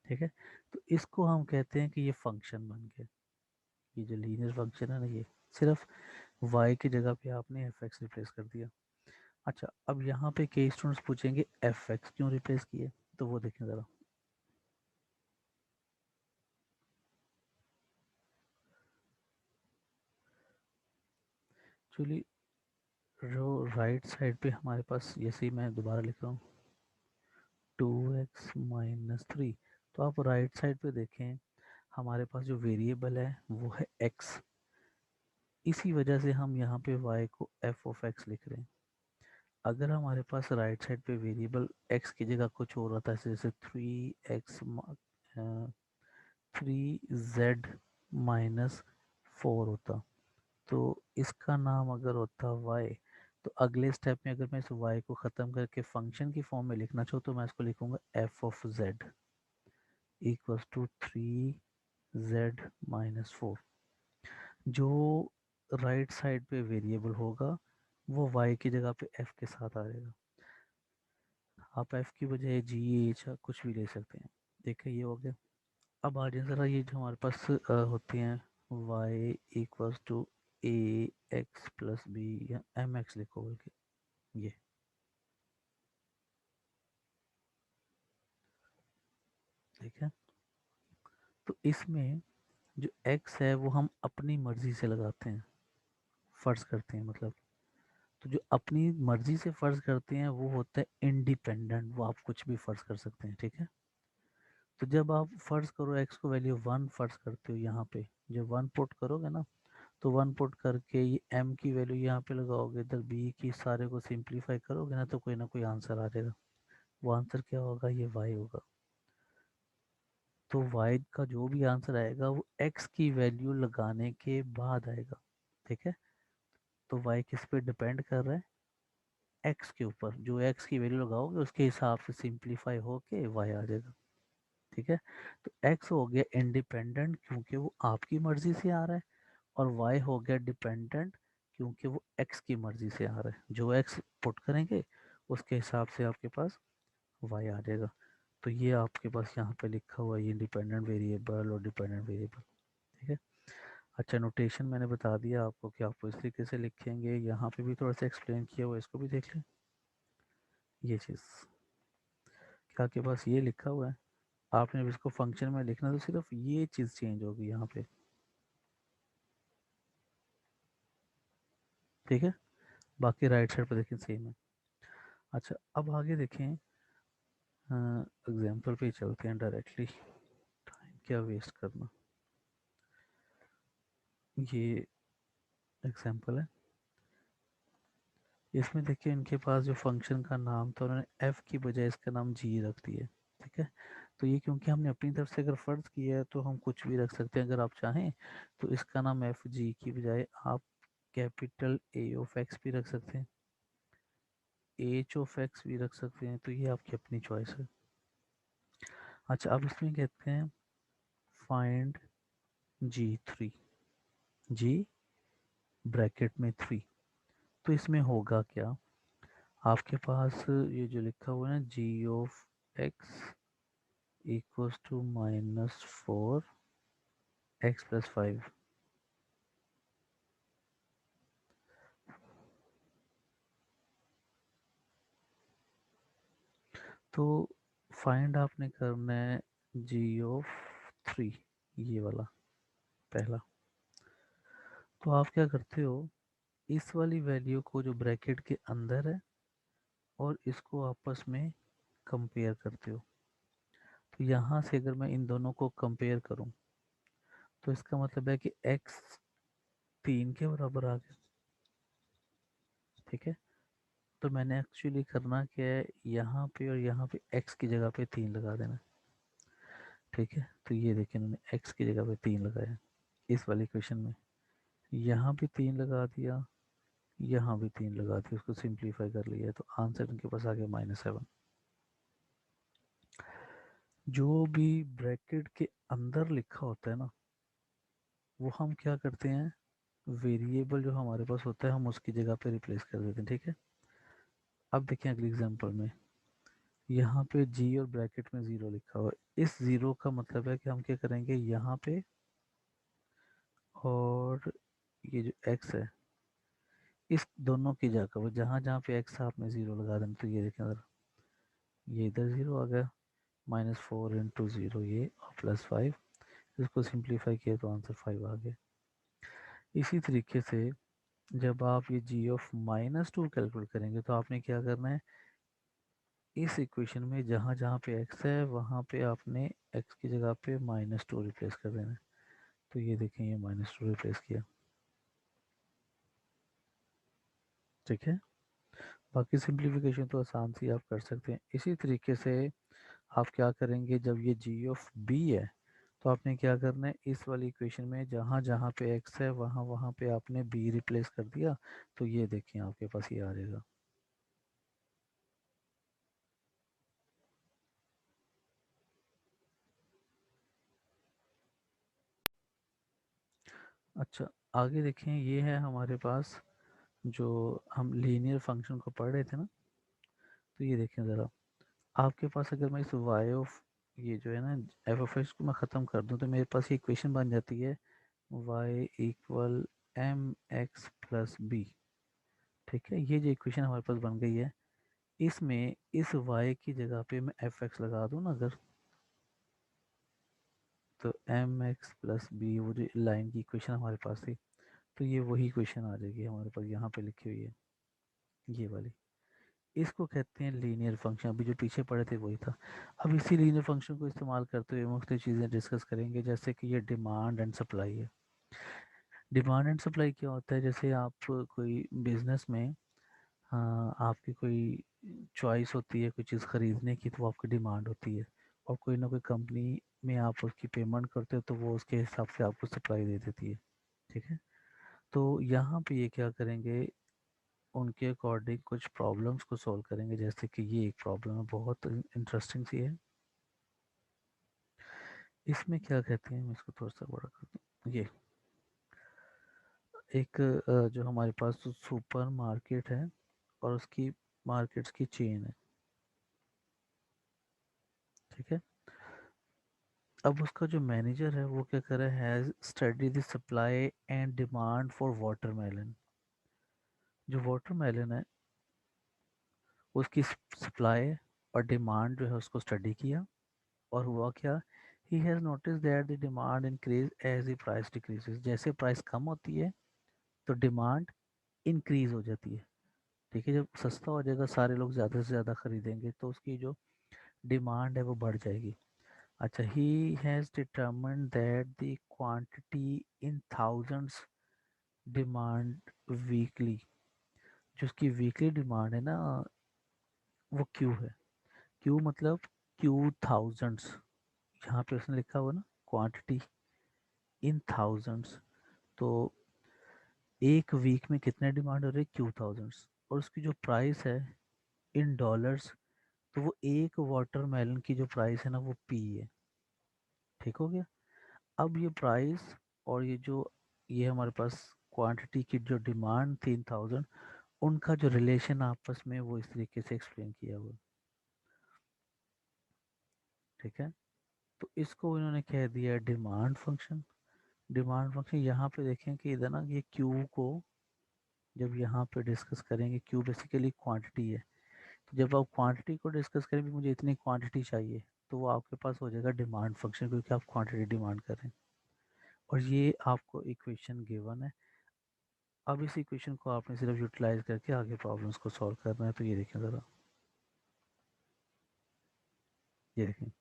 ठीक है। तो इसको हम कहते हैं कि ये फंक्शन बन गया, ये जो लीनियर फंक्शन है ना, ये सिर्फ y की जगह पे आपने fx रिप्लेस कर दिया। अच्छा, अब यहाँ पे कई स्टूडेंट्स पूछेंगे fx क्यों रिप्लेस किए, तो वो देखें ज़रा। एक्चुअली जो राइट साइड पे हमारे पास, जैसे ही मैं दोबारा लिख रहा हूँ 2x-3, तो आप राइट साइड पे देखें, हमारे पास जो वेरिएबल है वो है x, इसी वजह से हम यहाँ पे y को f ऑफ x लिख रहे हैं। अगर हमारे पास राइट साइड पे वेरिएबल x की जगह कुछ और होता है, जैसे 3z-4 होता, तो इसका नाम अगर होता y, तो अगले स्टेप में अगर मैं इस y को ख़त्म करके फंक्शन की फॉर्म में लिखना चाहूँ, तो मैं इसको लिखूँगा f of z equals to 3z-4। जो राइट साइड पे वेरिएबल होगा वो y की जगह पे f के साथ आ जाएगा, आप f की बजाय g h कुछ भी ले सकते हैं। देखिए ये हो गया। अब आ जाए ज़रा, ये जो हमारे पास होती हैं y equals to a x plus b या एम एक्स लिखो बल्कि, ये ठीक है। तो इसमें जो x है वो हम अपनी मर्ज़ी से लगाते हैं, फ़र्ज़ करते हैं मतलब, तो जो अपनी मर्ज़ी से फ़र्ज़ करते हैं वो होता है इंडिपेंडेंट, वो आप कुछ भी फ़र्ज़ कर सकते हैं, ठीक है। तो जब आप फ़र्ज़ करो x को वैल्यू 1 फ़र्ज़ करते हो, यहाँ पे जब 1 पुट करोगे ना, तो 1 पुट करके ये m की वैल्यू यहाँ पे लगाओगे, इधर b की सारे को सिंप्लीफाई करोगे ना कोई आंसर आ जाएगा। वो आंसर क्या होगा, ये y होगा। तो y का जो भी आंसर आएगा वो x की वैल्यू लगाने के बाद आएगा, ठीक है। तो y किस पे डिपेंड कर रहा है, एक्स के ऊपर जो एक्स की वैल्यू लगाओगे उसके हिसाब से सिंप्लीफाई होके वाई आ जाएगा। ठीक है, तो एक्स हो गया इंडिपेंडेंट क्योंकि वो आपकी मर्जी से आ रहा है, और वाई हो गया डिपेंडेंट क्योंकि वो एक्स की मर्जी से आ रहा है। जो एक्स पुट करेंगे उसके हिसाब से आपके पास वाई आ जाएगा। तो ये आपके पास यहाँ पे लिखा हुआ है, ये इंडिपेंडेंट वेरिएबल और डिपेंडेंट वेरिएबल। ठीक है, अच्छा नोटेशन मैंने बता दिया आपको कि आपको इस तरीके से लिखेंगे। यहाँ पे भी थोड़ा सा एक्सप्लेन किया हुआ है, इसको भी देख लें। ये चीज़ क्या आपके पास ये लिखा हुआ है, आपने इसको फंक्शन में लिखना, तो सिर्फ ये चीज़ चेंज होगी यहाँ पे। ठीक है, बाकी राइट साइड पर देखें सेम है। अच्छा अब आगे देखें, एग्जाम्पल पे चलते हैं डायरेक्टली, टाइम क्या वेस्ट करना। ये एग्जाम्पल है, इसमें देखिए इनके पास जो फंक्शन का नाम था उन्होंने एफ की बजाय इसका नाम जी रख दिया। ठीक है, तो ये क्योंकि हमने अपनी तरफ से अगर फ़र्ज़ किया है तो हम कुछ भी रख सकते हैं। अगर आप चाहें तो इसका नाम एफ जी की बजाय आप कैपिटल ए ऑफ एक्स भी रख सकते हैं, एच ऑफ एक्स भी रख सकते हैं, तो ये आपकी अपनी चॉइस है। अच्छा अब इसमें कहते हैं फाइंड जी थ्री, जी ब्रैकेट में थ्री। तो इसमें होगा क्या, आपके पास ये जो लिखा हुआ है ना G of X equals to -4 X plus 5। तो फाइंड आपने करना है जी ऑफ थ्री, ये वाला पहला। तो आप क्या करते हो, इस वाली वैल्यू को जो ब्रैकेट के अंदर है और इसको आपस में कंपेयर करते हो। तो यहाँ से अगर मैं इन दोनों को कंपेयर करूँ तो इसका मतलब है कि x 3 के बराबर आ गया। ठीक है, तो मैंने एक्चुअली करना क्या है, यहाँ पे और यहाँ पे x की जगह पे 3 लगा देना। ठीक है, तो ये देखिए मैंने x की जगह पे 3 लगाया इस वाली इक्वेशन में, यहाँ भी 3 लगा दिया, यहाँ भी 3 लगा दिया, उसको सिंप्लीफाई कर लिया, तो आंसर इनके पास आ गया -7। जो भी ब्रैकेट के अंदर लिखा होता है ना, वो हम क्या करते हैं, वेरिएबल जो हमारे पास होता है हम उसकी जगह पे रिप्लेस कर देते हैं। ठीक है, अब देखें अगली एग्जांपल में, यहाँ पे जी और ब्रैकेट में ज़ीरो लिखा हुआ है। इस ज़ीरो का मतलब है कि हम क्या करेंगे, यहाँ पे और ये जो एक्स है इस दोनों की जगह जहाँ जहाँ पे एक्स है आपने ज़ीरो लगा देना। तो ये देखें अगर ये इधर ज़ीरो आ गया, -4 इंटू ज़ीरो ये और +5, इसको सिंप्लीफाई किया तो आंसर 5 आ गया। इसी तरीके से जब आप ये जी ऑफ -2 कैलकुलेट करेंगे तो आपने क्या करना है, इस इक्वेशन में जहाँ जहाँ पे एक्स है वहाँ पे आपने एक्स की जगह पे -2 रिप्लेस कर देना है। तो ये देखें ये -2 रिप्लेस किया। ठीक है, बाकी सिंप्लीफिकेशन तो आसान सी आप कर सकते हैं। इसी तरीके से आप क्या करेंगे, जब ये जी ऑफ बी है तो आपने क्या करना है, इस वाली इक्वेशन में जहाँ जहाँ पे एक्स है वहाँ वहाँ पे आपने बी रिप्लेस कर दिया। तो ये देखिए आपके पास ये आ जाएगा। अच्छा आगे देखें, ये है हमारे पास जो हम लीनियर फंक्शन को पढ़ रहे थे ना, तो ये देखें ज़रा, आपके पास अगर मैं इस वाई ऑफ ये जो है ना एफ ऑफ एक्स को मैं ख़त्म कर दूं तो मेरे पास ये इक्वेशन बन जाती है y equal M x plus b. ठीक है, ये जो इक्वेशन हमारे पास बन गई है, इसमें इस वाई की जगह पे मैं एफ एक्स लगा दूं ना अगर, तो एम एक्स प्लस बी वो जो लाइन की इक्वेशन हमारे पास थी, तो ये वही इक्वेशन आ जाएगी हमारे पास यहाँ पे लिखी हुई है, ये वाली। इसको कहते हैं लीनियर फंक्शन। अभी जो पीछे पढ़े थे वही था। अब इसी लीनियर फंक्शन को इस्तेमाल करते हुए मुख्तलिफ चीज़ें डिस्कस करेंगे, जैसे कि ये डिमांड एंड सप्लाई है। डिमांड एंड सप्लाई क्या होता है, जैसे आप कोई बिजनेस में, हाँ आपकी कोई चॉइस होती है कोई चीज़ ख़रीदने की, तो वो आपकी डिमांड होती है, और कोई ना कोई कंपनी में आप उसकी पेमेंट करते हो तो वो उसके हिसाब से आपको सप्लाई दे देती है। ठीक है, तो यहाँ पे ये क्या करेंगे, उनके अकॉर्डिंग कुछ प्रॉब्लम्स को सॉल्व करेंगे। जैसे कि ये एक प्रॉब्लम है, बहुत इंटरेस्टिंग सी है। इसमें क्या कहते हैं, मैं इसको थोड़ा सा बड़ा कर दूँ। ये एक जो हमारे पास तो सुपर मार्केट है और उसकी मार्केट्स की चेन है, ठीक है। अब उसका जो मैनेजर है वो क्या कर रहा है, has study the supply and demand for watermelon. जो वाटरमेलन है उसकी सप्लाई और डिमांड जो है उसको स्टडी किया, और हुआ क्या, he has notice that the demand increase as the price decreases. जैसे प्राइस कम होती है तो डिमांड इंक्रीज हो जाती है, ठीक है। जब सस्ता हो जाएगा, सारे लोग ज़्यादा से ज़्यादा खरीदेंगे, तो उसकी जो डिमांड है वो बढ़ जाएगी। अच्छा, he has determined that the quantity in thousands demand weekly. जो उसकी वीकली डिमांड है ना, वो क्यू है। क्यू मतलब क्यू थाउजेंड्स, यहाँ पे उसने लिखा हुआ ना क्वांटिटी इन थाउजेंड्स, तो एक वीक में कितने डिमांड हो रही है, क्यू थाउजेंड्स। और उसकी जो प्राइस है इन डॉलर्स, तो वो एक वाटरमेलन की जो प्राइस है ना वो पी है, ठीक हो गया। अब ये प्राइस और ये हमारे पास क्वांटिटी की जो डिमांड 3000, उनका जो रिलेशन आपस में वो इस तरीके से एक्सप्लेन किया हुआ, ठीक है। तो इसको इन्होंने कह दिया डिमांड फंक्शन। डिमांड फंक्शन यहाँ पे देखें कि इधर ना ये क्यू को जब यहाँ पे डिस्कस करेंगे, क्यू बेसिकली क्वांटिटी है, तो जब आप क्वांटिटी को डिस्कस करें भी मुझे इतनी क्वांटिटी चाहिए, तो वो आपके पास हो जाएगा डिमांड फंक्शन, क्योंकि आप क्वांटिटी डिमांड कर रहे हैं। और ये आपको इक्वेशन गिवन है। अब इस इक्वेशन को आपने सिर्फ यूटिलाइज करके आगे प्रॉब्लम्स को सॉल्व करना है। तो ये देखें ज़रा, ये देखें,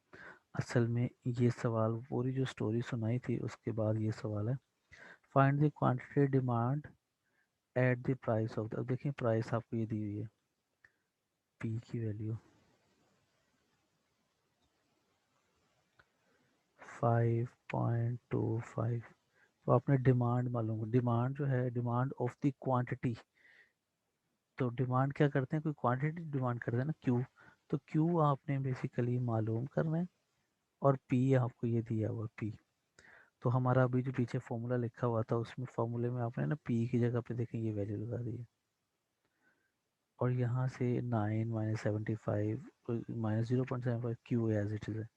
असल में ये सवाल पूरी जो स्टोरी सुनाई थी उसके बाद ये सवाल है, find the quantity demand at the price of the. अब देखिए प्राइस आपको ये दी हुई है, पी की वैल्यू 5.25। तो आपने डिमांड मालूम, डिमांड जो है डिमांड ऑफ द क्वांटिटी, तो डिमांड क्या करते हैं, कोई क्वांटिटी डिमांड करते हैं ना, क्यू। तो क्यू आपने बेसिकली मालूम करना है, और पी आपको ये दिया हुआ पी। तो हमारा अभी जो पीछे फॉर्मूला लिखा हुआ था उसमें फॉर्मूले में आपने ना पी की जगह पे देखें ये वैल्यू लगा दी है, और यहाँ से 9 - 75 -0.75 क्यू एज इट इज़ है।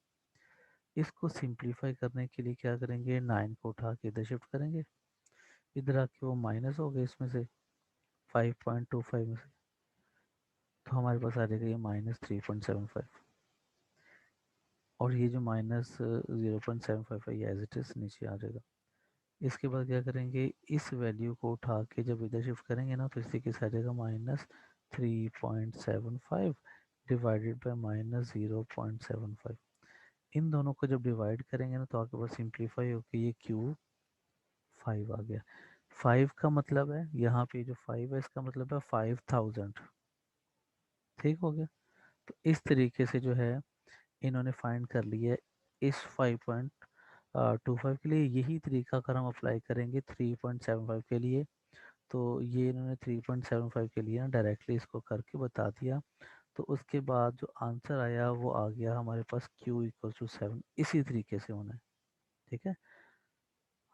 इसको सिंप्लीफाई करने के लिए क्या करेंगे, 9 को उठा के इधर शिफ्ट करेंगे, इधर आके वो माइनस हो गए इसमें से 5.25 में से, तो हमारे पास आ जाएगा ये -3.75, और ये जो -0.75 है ये एज इट इज़ नीचे आ जाएगा। इसके बाद क्या करेंगे, इस वैल्यू को उठा के जब इधर शिफ्ट करेंगे ना, तो इसी के साथ आ जाएगा -3.75 डिवाइडेड बाय -0.75। इन दोनों को जब डिवाइड करेंगे ना, तो आपके पास सिंप्लीफाई होकर ये क्यू 5 आ गया। 5 का मतलब है यहाँ पे जो 5 है इसका मतलब है 5000, ठीक हो गया। तो इस तरीके से जो है इन्होंने फाइंड कर लिया है इस 5.25 के लिए। यही तरीका अगर हम अप्लाई करेंगे 3.75 के लिए, तो ये इन्होंने 3.75 के लिए ना डायरेक्टली इसको करके बता दिया। तो उसके बाद जो आंसर आया वो आ गया हमारे पास q = 7। इसी तरीके से होना है, ठीक है।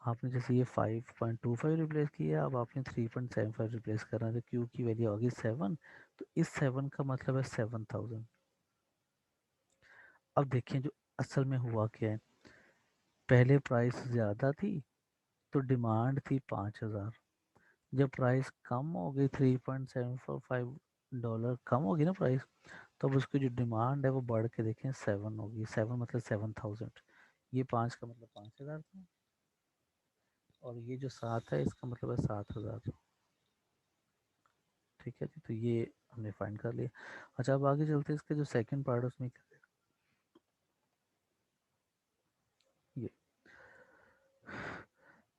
आपने जैसे ये 5.25 रिप्लेस किया, अब आपने 3.75 रिप्लेस करना है, तो क्यू की वैल्यू आ गई 7। तो इस 7 का मतलब है 7000। अब देखिए जो असल में हुआ क्या है, पहले प्राइस ज़्यादा थी तो डिमांड थी 5000। जब प्राइस कम हो गई, $3.75 कम हो गई ना प्राइस, तब उसकी जो डिमांड है वो बढ़ के देखें 7 होगी। 7 मतलब 7000। ये 5 का मतलब 5000 था, और ये जो 7 है इसका मतलब है 7000, ठीक है जी। तो ये हमने फाइंड कर लिया। अच्छा, अब आगे चलते हैं, इसका जो सेकंड पार्ट है उसमें क्या है? ये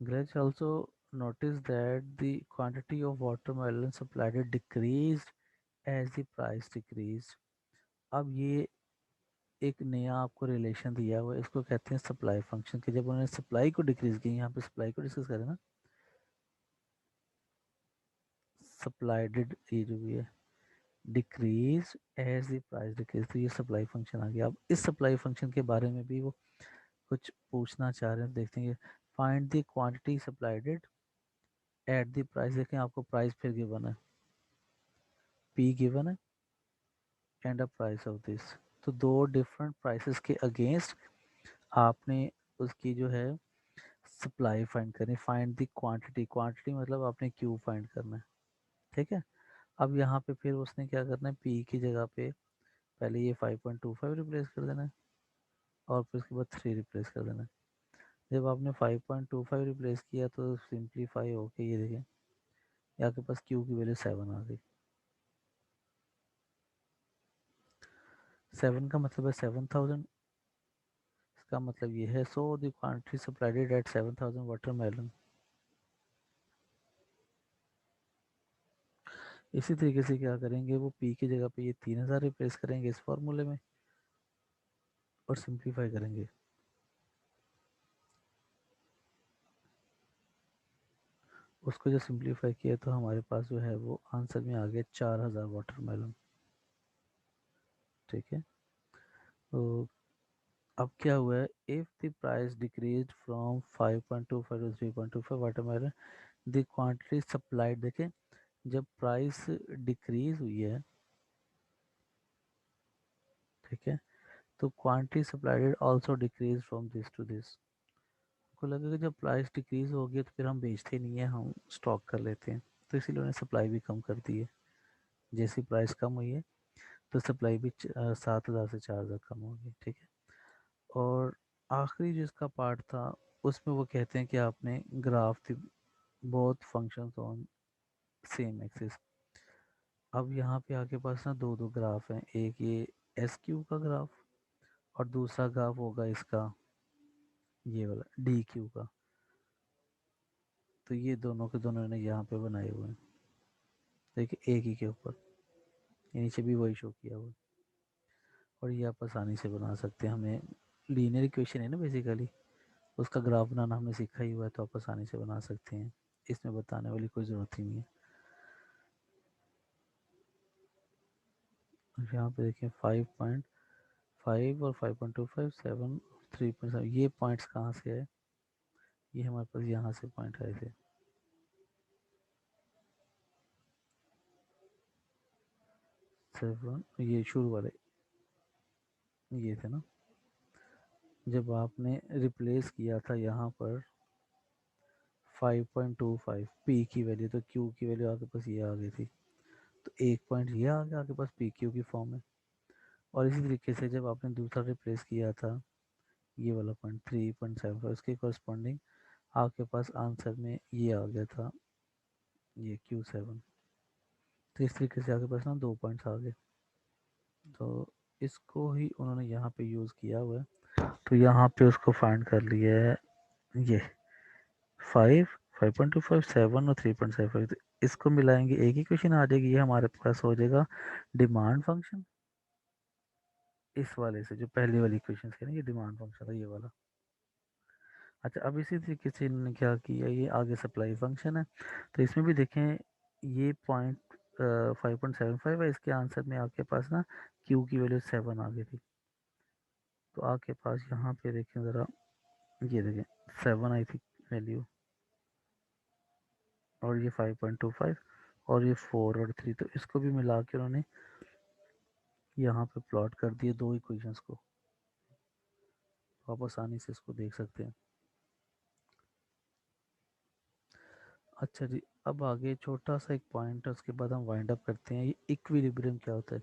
Grech also noticed that the quantity of watermelon supplied decreased as the price decreased। अब ये एक नया आपको रिलेशन दिया हुआ है, इसको कहते हैं सप्लाई फंक्शन। कि जब उन्होंने सप्लाई को डिक्रीज किया, यहाँ पे सप्लाई को डिस्कस करें ना, सप्लाइड ये जो भी है decrease as the price decrease, तो ये सप्लाई फंक्शन आ गया। अब इस सप्लाई फंक्शन के बारे में भी वो कुछ पूछना चाह रहे हैं, देखते हैं। Find the quantity supplied at the price, देखें आपको प्राइस फिर गिवन है, पी गिवन है and a price of this. तो दो डिफरेंट प्राइसेस के अगेंस्ट आपने उसकी जो है सप्लाई फाइंड करनी। फाइंड द क्वांटिटी, क्वांटिटी मतलब आपने क्यू फाइंड करना है, ठीक है। अब यहाँ पे फिर उसने क्या करना है, पी की जगह पे पहले ये 5.25 रिप्लेस कर देना है और फिर उसके बाद 3 रिप्लेस कर देना है। जब आपने 5.25 रिप्लेस किया तो सिंप्लीफाई होके ये देखें ये आपके पास क्यू की वैल्यू 7 आ गई। 7 का मतलब है 7000, इसका मतलब ये है so the quantity supplied eight 7000 watermelon. इसी तरीके से क्या करेंगे, वो पी की जगह पे ये 3000 रिप्लेस करेंगे इस फॉर्मूले में और सिंप्लीफाई करेंगे। उसको जो सिंप्लीफाई किया तो हमारे पास जो है वो आंसर में आ गया 4000 वाटरमेलन, ठीक है। तो अब क्या हुआ है, if the price decrease from 5.25 to 3.25 watermelon the quantity supplied, देखें जब प्राइस डिक्रीज हुई है, ठीक है, तो quantity supplied also decrease from this to this. को लगेगा जब प्राइस डिक्रीज हो गया तो फिर हम बेचते नहीं है, हम स्टॉक कर लेते हैं, तो इसीलिए उन्होंने सप्लाई भी कम कर दी है। जैसी प्राइस कम हुई है तो सप्लाई भी 7000 से 4000 कम होगी, ठीक है। और आखिरी जो इसका पार्ट था उसमें वो कहते हैं कि आपने ग्राफ थी both functions on same axis. अब यहाँ पे आपके पास ना दो दो ग्राफ हैं, एक ये एस क्यू का ग्राफ और दूसरा ग्राफ होगा इसका ये वाला डी क्यू का। तो ये दोनों के दोनों ने यहाँ पे बनाए हुए हैं, देखिए एक ही के ऊपर, ये नीचे भी वही शो किया हुआ है। और ये आप आसानी से बना सकते हैं, हमें लीनियर इक्वेशन है ना बेसिकली, उसका ग्राफ बनाना हमने सीखा ही हुआ है, तो आप आसानी से बना सकते हैं, इसमें बताने वाली कोई ज़रूरत ही नहीं है। और यहाँ पे देखें 5.5 और 5.25 7 3.7, ये पॉइंट्स कहाँ से है, ये हमारे पास यहाँ से पॉइंट आए थे 7, ये शुरू वाले ये थे ना, जब आपने रिप्लेस किया था यहाँ पर 5.25 पी की वैल्यू, तो क्यू की वैल्यू आपके पास ये आ गई थी, तो एक पॉइंट ये आ गया आपके पास पी क्यू की फॉर्म में। और इसी तरीके से जब आपने दूसरा रिप्लेस किया था ये वाला पॉइंट 3.75, उसके कॉरस्पॉन्डिंग आपके पास आंसर में ये आ गया था ये Q7। तो इस तरीके से आपके पास ना दो पॉइंट्स आ गए, तो इसको ही उन्होंने यहाँ पे यूज़ किया हुआ है। तो यहाँ पे उसको फाइंड कर लिया है ये 5 5.25 7 और 3.75, तो इसको मिलाएंगे एक ही क्वेश्चन आ जाएगी, ये हमारे पास हो जाएगा डिमांड फंक्शन। इस वाले से जो पहली वाली क्वेश्चन है ना, ये डिमांड फंक्शन था ये वाला। अच्छा, अब इसी तरीके से इन्होंने क्या किया, ये आगे सप्लाई फंक्शन है, तो इसमें भी देखें ये पॉइंट 5.75 है, इसके आंसर में आपके पास ना क्यू की वैल्यू 7 आ गई थी। तो आपके पास यहाँ पे देखें ज़रा, ये देखें 7 आई थी वैल्यू, और ये 5.25 और ये 4 और 3, तो इसको भी मिला के उन्होंने यहाँ पे प्लॉट कर दिए दो इक्वेशंस को, तो आप आसानी से इसको देख सकते हैं। अच्छा जी, अब आगे छोटा सा एक पॉइंट है, उसके बाद हम वाइंड अप करते हैं। ये इक्विलिब्रियम क्या होता है?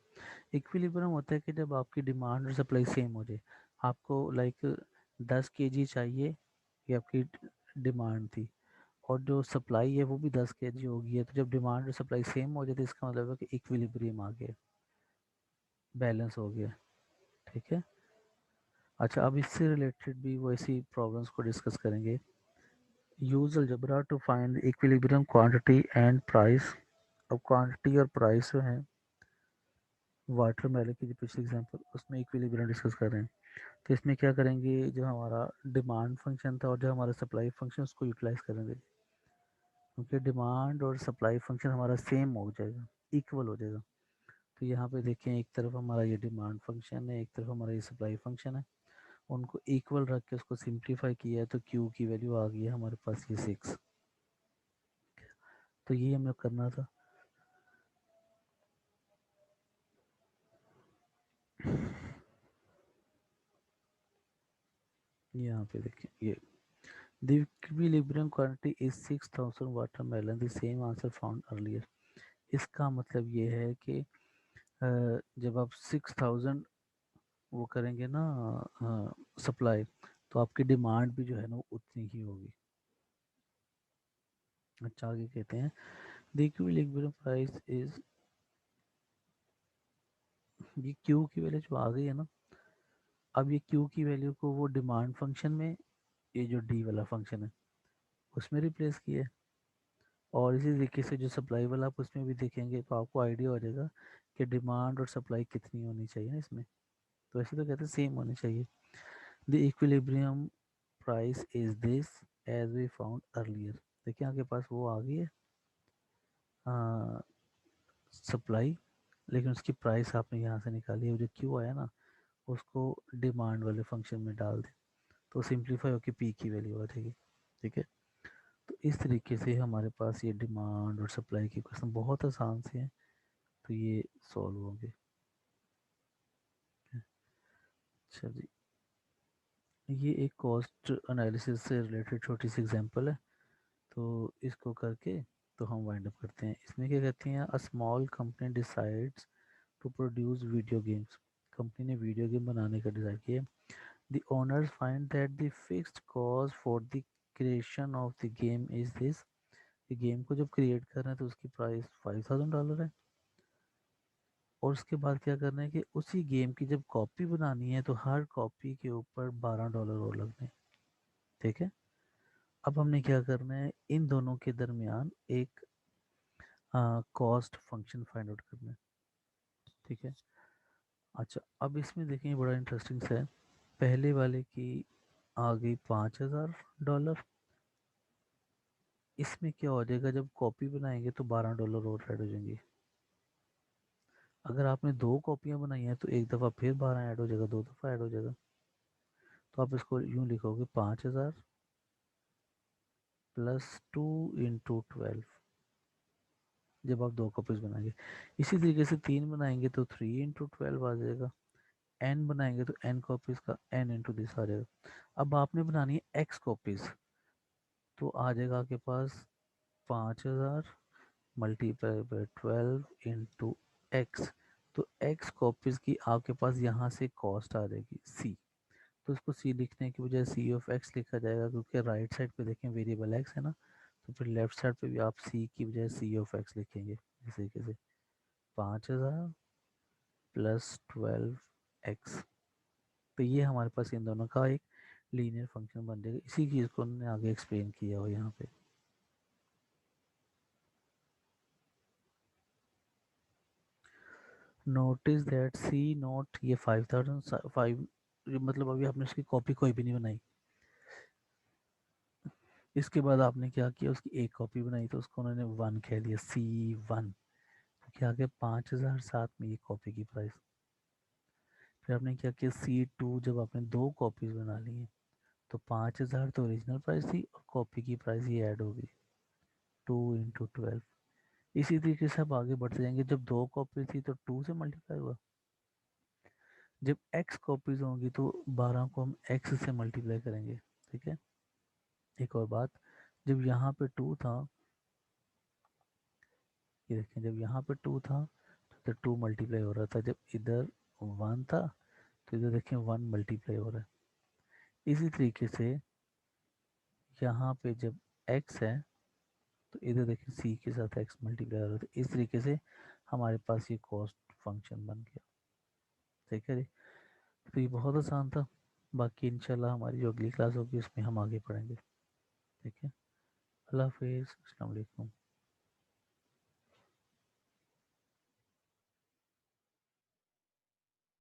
इक्विलिब्रियम होता है कि जब आपकी डिमांड और सप्लाई सेम हो जाए, आपको लाइक 10 kg चाहिए, ये आपकी डिमांड थी, और जो सप्लाई है वो भी 10 kg होगी है, तो जब डिमांड और सप्लाई सेम हो जाए तो इसका मतलब है कि इक्विलिब्रियम आ गया, बैलेंस हो गया, ठीक है। अच्छा, अब इससे रिलेटेड भी वैसी प्रॉब्लम्स को डिस्कस करेंगे। Use algebra to find equilibrium quantity and price. अब क्वांटिटी और प्राइस जो है वाटरमेलन की जो पिछली एग्जांपल उसमें इक्विलिब्रियम डिस्कस कर रहे हैं, तो इसमें क्या करेंगे, जो हमारा डिमांड फंक्शन था और जो हमारा सप्लाई फंक्शन उसको यूटिलाइज करेंगे। क्योंकि डिमांड और सप्लाई फंक्शन हमारा सेम हो जाएगा, इक्वल हो जाएगा। तो यहाँ पे देखें, एक तरफ हमारा ये डिमांड फंक्शन है, एक तरफ हमारा ये सप्लाई फंक्शन है, उनको इक्वल रख के उसको सिंप्लीफाई किया है तो क्यू की वैल्यू आ गई है हमारे पास ये 6। तो ये हमें करना था। यहाँ पे देखिए, ये the equilibrium quantity is 6000 watermelon, the same answer found earlier। इसका मतलब ये है कि जब आप 6000 वो करेंगे ना सप्लाई, तो आपकी डिमांड भी जो है ना वो उतनी ही होगी। अच्छा, आगे कहते हैं द इक्विलिब्रियम प्राइस इज, ये क्यू की वैल्यू जो आ गई है ना, अब ये क्यू की वैल्यू को वो डिमांड फंक्शन में, ये जो डी वाला फंक्शन है उसमें रिप्लेस किया है, और इसी तरीके से जो सप्लाई वाला आप उसमें भी देखेंगे तो आपको आइडिया हो जाएगा कि डिमांड और सप्लाई कितनी होनी चाहिए ना इसमें। तो ऐसे तो कहते हैं सेम होनी चाहिए। The equilibrium price is this as we found earlier. देखिए आपके पास वो आ गई है सप्लाई, लेकिन उसकी प्राइस आपने यहाँ से निकाली है, जो क्यू आया ना उसको डिमांड वाले फंक्शन में डाल दें तो सिंप्लीफाई होकर पी की वैल्यू आ जाएगी। ठीक है, तो इस तरीके से हमारे पास ये डिमांड और सप्लाई की क्वेश्चन बहुत आसान से हैं, तो ये सॉल्व होंगे। अच्छा जी, ये एक कॉस्ट एनालिसिस से रिलेटेड छोटी सी एग्जांपल है, तो इसको करके तो हम वाइंड अप करते हैं। इसमें क्या कहते हैं, a small company decides to produce video games. Company ने वीडियो गेम बनाने का डिसाइड किया। The owners find that the fixed cost for the creation of the game is this. ये गेम को जब क्रिएट कर रहे हैं तो उसकी प्राइस $5000 है, और उसके बाद क्या करना है कि उसी गेम की जब कॉपी बनानी है तो हर कॉपी के ऊपर $12 और लगने हैं। ठीक है, अब हमने क्या करना है, इन दोनों के दरमियान एक कॉस्ट फंक्शन फाइंड आउट करना है। ठीक है, अच्छा अब इसमें देखें बड़ा इंटरेस्टिंग सा है, पहले वाले की आ गई $5000, इसमें क्या हो जाएगा जब कॉपी बनाएंगे तो $12 और ऐड हो जाएंगे। अगर आपने दो कॉपियां बनाई हैं तो एक दफ़ा फिर 12 ऐड हो जाएगा, दो दफ़ा ऐड हो जाएगा। तो आप इसको यूं लिखोगे 5000 +2 × 12, जब आप दो कॉपीज बनाएंगे। इसी तरीके से तीन बनाएंगे तो 3 × 12 आ जाएगा। एन बनाएंगे तो एन कॉपीज का n × दिस आ जाएगा। अब आपने बनानी है एक्स कॉपीज, तो आ जाएगा आपके पास 5000 × 12 × x। तो एक्स कॉपीज की आपके पास यहाँ से कॉस्ट आ जाएगी सी। तो इसको सी लिखने की बजाय सी ऑफ एक्स लिखा जाएगा, क्योंकि राइट साइड पे देखें वेरिएबल एक्स है ना, तो फिर लेफ्ट साइड पे भी आप सी की बजाय सी ऑफ एक्स लिखेंगे इस तरीके से, 5000 +12x। तो ये हमारे पास इन दोनों का एक लीनियर फंक्शन बन जाएगा। इसी चीज़ को उन्होंने आगे एक्सप्लेन किया हो यहाँ पे। नोटिस दैट सी नोट, ये 5005, मतलब अभी आपने उसकी कॉपी कोई भी नहीं बनाई, इसके बाद आपने क्या किया, उसकी एक कॉपी बनाई तो उसको उन्होंने 1 कह दिया, C1। तो क्या आ गया 5000 साथ में ये कॉपी की प्राइस। फिर आपने क्या किया, C2, जब आपने दो कॉपीज बना ली हैं तो 5000 तो ओरिजिनल प्राइस थी और कॉपी की प्राइस ये ऐड होगी 2 × 12। इसी तरीके से आप आगे बढ़ते जाएंगे, जब दो कॉपी थी तो 2 से मल्टीप्लाई हुआ, जब x कॉपीज होंगी तो 12 को हम x से मल्टीप्लाई करेंगे। ठीक है, एक और बात, जब यहाँ पे 2 था, ये देखें जब यहाँ पे 2 था तो इधर 2 मल्टीप्लाई हो रहा था, जब इधर 1 था तो इधर देखें 1 मल्टीप्लाई हो रहा है। इसी तरीके से यहाँ पे जब x है तो इधर देखिए c के साथ x मल्टीप्लाई हो रहा था। इस तरीके से हमारे पास ये कॉस्ट फंक्शन बन गया। ठीक है जी, तो ये बहुत आसान था। बाकी इंशाल्लाह हमारी जो अगली क्लास होगी उसमें हम आगे पढ़ेंगे। ठीक है, अल्लाह हाफिज़, अस्सलाम वालेकुम।